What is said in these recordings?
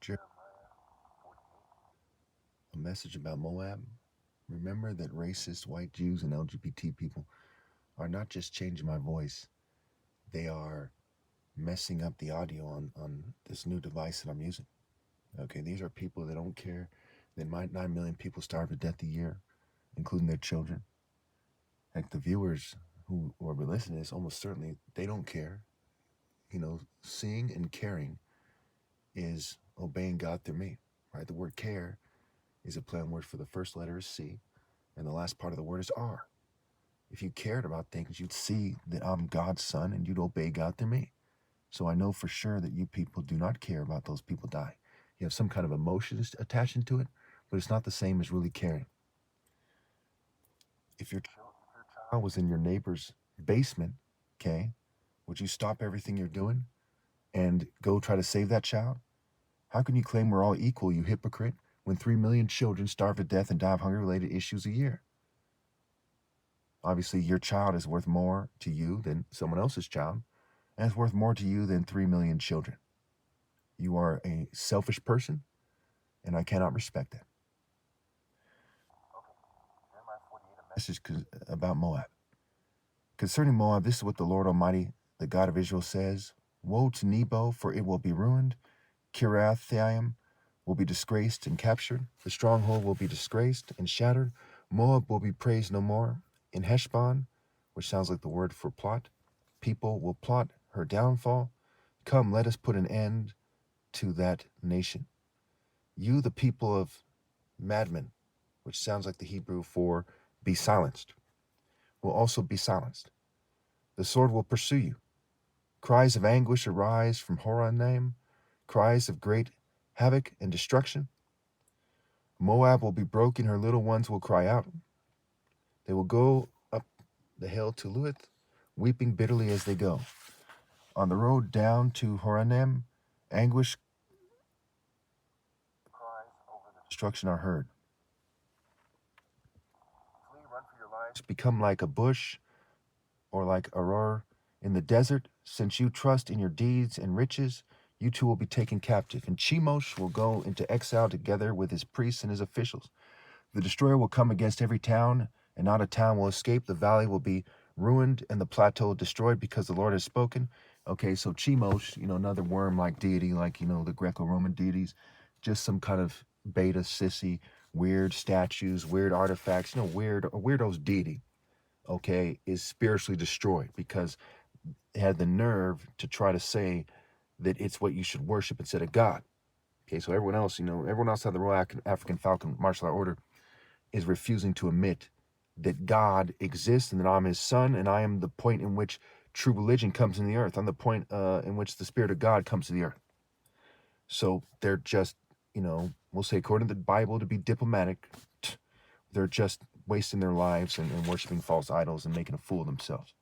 Jeremiah 48, a message about Moab. Remember that racist white Jews and LGBT people are not just changing my voice, they are messing up the audio on this new device that I'm using. Okay, these are people that don't care that 9 million people starve to death a year, including their children. Like the viewers who are listening to this, almost certainly they don't care. Seeing and caring is obeying God through me, right? The word care is a play on word for the first letter is C, and the last part of the word is R. If you cared about things, you'd see that I'm God's son and you'd obey God through me. So I know for sure that you people do not care about those people die. You have some kind of emotions attaching to it, but it's not the same as really caring. If your child was in your neighbor's basement, okay, would you stop everything you're doing and go try to save that child? How can you claim we're all equal, you hypocrite, when 3 million children starve to death and die of hunger-related issues a year? Obviously, your child is worth more to you than someone else's child, and it's worth more to you than 3 million children. You are a selfish person, and I cannot respect that. Jeremiah 48, a message about Moab. Concerning Moab, this is what the Lord Almighty, the God of Israel, says. Woe to Nebo, for it will be ruined. Kiriathaim will be disgraced and captured. The stronghold will be disgraced and shattered. Moab will be praised no more. In Heshbon, which sounds like the word for plot, people will plot her downfall. Come, let us put an end to that nation. You, the people of Madmen, which sounds like the Hebrew for be silenced, will also be silenced. The sword will pursue you. Cries of anguish arise from Horonaim, cries of great havoc and destruction. Moab will be broken, her little ones will cry out. They will go up the hill to Luith, weeping bitterly as they go. On the road down to Horonaim, anguish cries over the destruction are heard. Flee, run for your lives, become like a bush or like Aurora in the desert. Since you trust in your deeds and riches, you too will be taken captive. And Chemosh will go into exile together with his priests and his officials. The destroyer will come against every town, and not a town will escape. The valley will be ruined and the plateau destroyed because the Lord has spoken. Okay, so Chemosh, another worm-like deity, like, the Greco-Roman deities, just some kind of beta, sissy, weird statues, weird artifacts, a weirdo's deity, okay, is spiritually destroyed because it had the nerve to try to say that it's what you should worship instead of God. Okay, so everyone else out of the Royal African Falcon Martial Art Order is refusing to admit that God exists and that I'm his son, and I am the point in which true religion comes in the earth. I'm the point in which the Spirit of God comes to the earth. So they're just, we'll say according to the Bible, to be diplomatic, they're just wasting their lives and worshiping false idols and making a fool of themselves.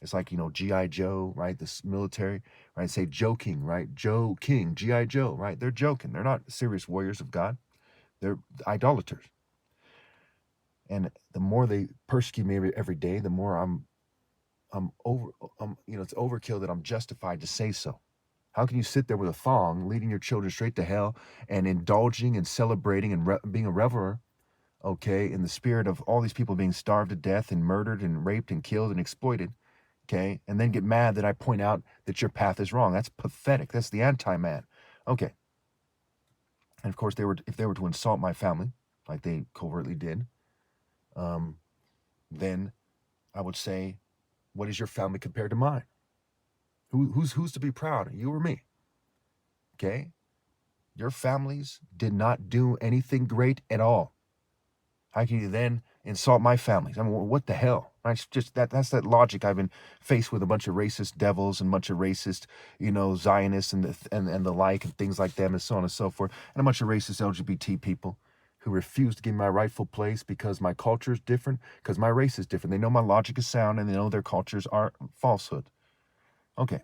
It's like, G.I. Joe, right? This military, right? Say Joe King, right? Joe King, G.I. Joe, right? They're joking. They're not serious warriors of God. They're idolaters. And the more they persecute me every day, the more it's overkill that I'm justified to say so. How can you sit there with a thong, leading your children straight to hell and indulging and celebrating and being a reveler, okay, in the spirit of all these people being starved to death and murdered and raped and killed and exploited, okay, and then get mad that I point out that your path is wrong? That's pathetic. That's the anti-man. Okay. And of course, if they were to insult my family, like they covertly did, then I would say, what is your family compared to mine? Who's to be proud, you or me? Okay? Your families did not do anything great at all. How can you then insult my families? I mean, what the hell? That's just that's that logic I've been faced with a bunch of racist devils and a bunch of racist, Zionists and the like and things like them and so on and so forth, and a bunch of racist LGBT people who refuse to give me my rightful place because my culture is different, because my race is different. They know my logic is sound and they know their cultures are falsehood. Okay.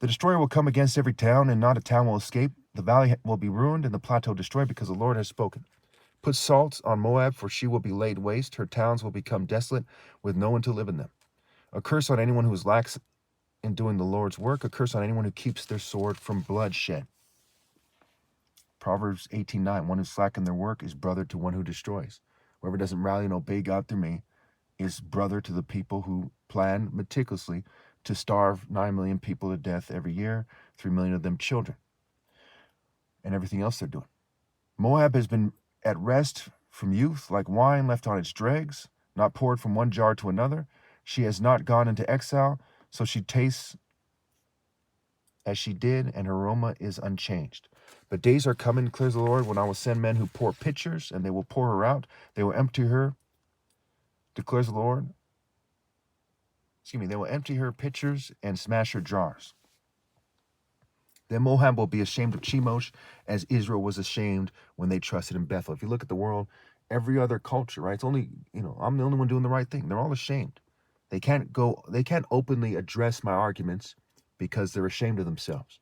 The destroyer will come against every town, and not a town will escape. The valley will be ruined and the plateau destroyed because the Lord has spoken. Put salt on Moab, for she will be laid waste. Her towns will become desolate with no one to live in them. A curse on anyone who is lax in doing the Lord's work. A curse on anyone who keeps their sword from bloodshed. Proverbs 18:9, one who slackens their work is brother to one who destroys. Whoever doesn't rally and obey God through me is brother to the people who plan meticulously to starve 9 million people to death every year, 3 million of them children, and everything else they're doing. Moab has been at rest from youth, like wine left on its dregs, not poured from one jar to another. She has not gone into exile, so she tastes as she did, and her aroma is unchanged. But days are coming, declares the Lord, when I will send men who pour pitchers, and they will pour her out. They will empty her, declares the Lord. They will empty her pitchers and smash her jars. Then Moab will be ashamed of Chemosh, as Israel was ashamed when they trusted in Bethel. If you look at the world, every other culture, right? It's only, I'm the only one doing the right thing. They're all ashamed. They can't openly address my arguments because they're ashamed of themselves.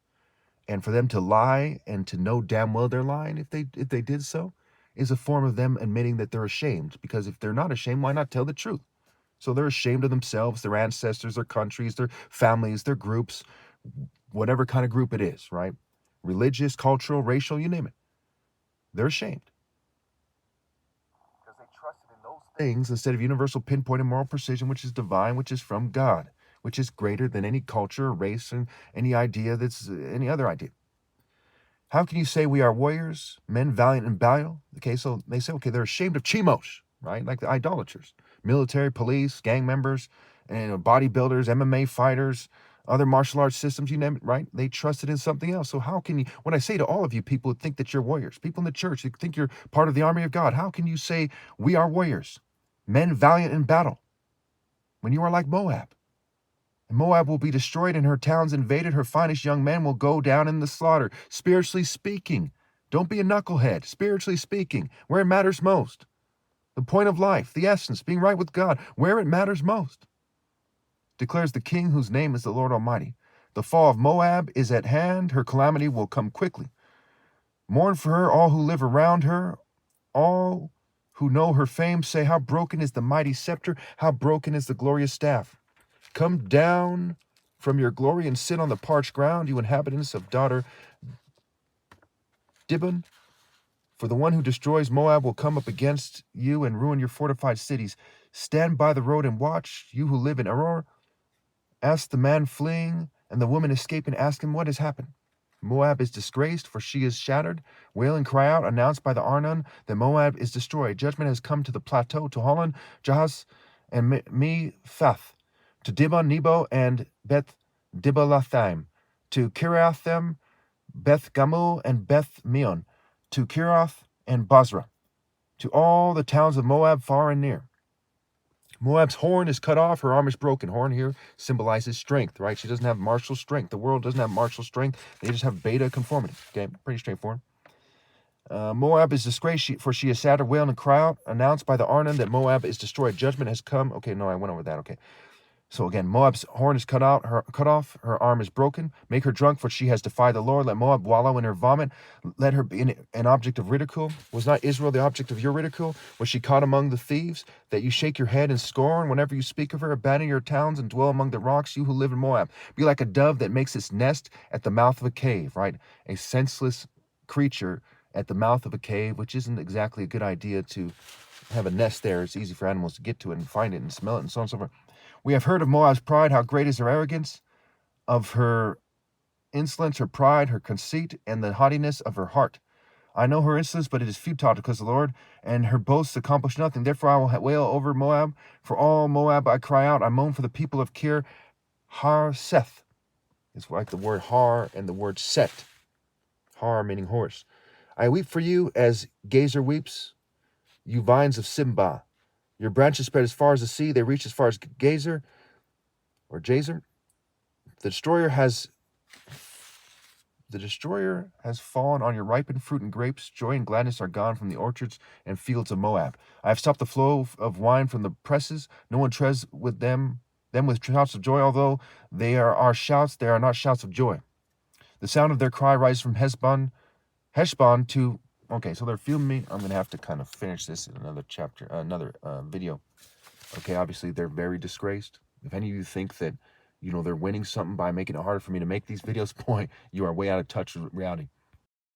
And for them to lie and to know damn well they're lying if they did so is a form of them admitting that they're ashamed. Because if they're not ashamed, why not tell the truth? So they're ashamed of themselves, their ancestors, their countries, their families, their groups, whatever kind of group it is, right? Religious, cultural, racial, you name it. They're ashamed. Because they trusted in those things instead of universal pinpoint and moral precision, which is divine, which is from God, which is greater than any culture or race and any idea that's any other idea. How can you say we are warriors, men valiant in battle? Okay, so they say, okay, they're ashamed of Chemosh, right? Like the idolaters, military, police, gang members, and bodybuilders, MMA fighters, other martial arts systems, you name it, right? They trusted in something else. So how can you, when I say to all of you people who think that you're warriors, people in the church who think you're part of the army of God, how can you say we are warriors, men valiant in battle, when you are like Moab? And Moab will be destroyed and her towns invaded. Her finest young men will go down in the slaughter. Spiritually speaking, don't be a knucklehead. Spiritually speaking, where it matters most. The point of life, the essence, being right with God, where it matters most. Declares the King whose name is the Lord Almighty. The fall of Moab is at hand. Her calamity will come quickly. Mourn for her, all who live around her. All who know her fame say, how broken is the mighty scepter, how broken is the glorious staff. Come down from your glory and sit on the parched ground, you inhabitants of daughter Dibon. For the one who destroys Moab will come up against you and ruin your fortified cities. Stand by the road and watch, you who live in Aror. Ask the man fleeing and the woman escaping, ask him what has happened. Moab is disgraced, for she is shattered. Wail and cry out, announced by the Arnon, that Moab is destroyed. Judgment has come to the plateau, to Holon, Jahaz, and Mephath, to Dibon, Nebo, and Beth Dibbalathaim, to Kiriathaim, Beth Gamul, and Beth Meon, to Kirath and Basra, to all the towns of Moab far and near. Moab's horn is cut off, her arm is broken. Horn here symbolizes strength, right? She doesn't have martial strength. The world doesn't have martial strength. They just have beta conformity. Okay, pretty straightforward. Moab is disgraced, for she is sad, wail, and cry out, announced by the Arnon that Moab is destroyed. Judgment has come. Okay, no, I went over that. Okay. So again, Moab's horn is cut off, her arm is broken. Make her drunk, for she has defied the Lord. Let Moab wallow in her vomit. Let her be an object of ridicule. Was not Israel the object of your ridicule? Was she caught among the thieves, that you shake your head in scorn whenever you speak of her? Abandon your towns and dwell among the rocks, you who live in Moab. Be like a dove that makes its nest at the mouth of a cave, right? A senseless creature at the mouth of a cave, which isn't exactly a good idea to have a nest there. It's easy for animals to get to it and find it and smell it and so on and so forth. We have heard of Moab's pride, how great is her arrogance, of her insolence, her pride, her conceit, and the haughtiness of her heart. I know her insolence, but it is futile, declares the Lord, and her boasts accomplish nothing. Therefore I will wail over Moab. For all Moab I cry out. I moan for the people of Kir Hareseth. It's like the word har and the word set. Har meaning horse. I weep for you as Gazer weeps, you vines of Simba. Your branches spread as far as the sea. They reach as far as Gazer or Jazer. The destroyer has fallen on your ripened fruit and grapes. Joy and gladness are gone from the orchards and fields of Moab. I have stopped the flow of wine from the presses. No one treads with them with shouts of joy, although they are our shouts, they are not shouts of joy. The sound of their cry rises from Heshbon to... Okay, so they're filming me. I'm going to have to kind of finish this in another chapter, another video. Okay, obviously they're very disgraced. If any of you think that, they're winning something by making it harder for me to make these videos, boy, you are way out of touch with reality.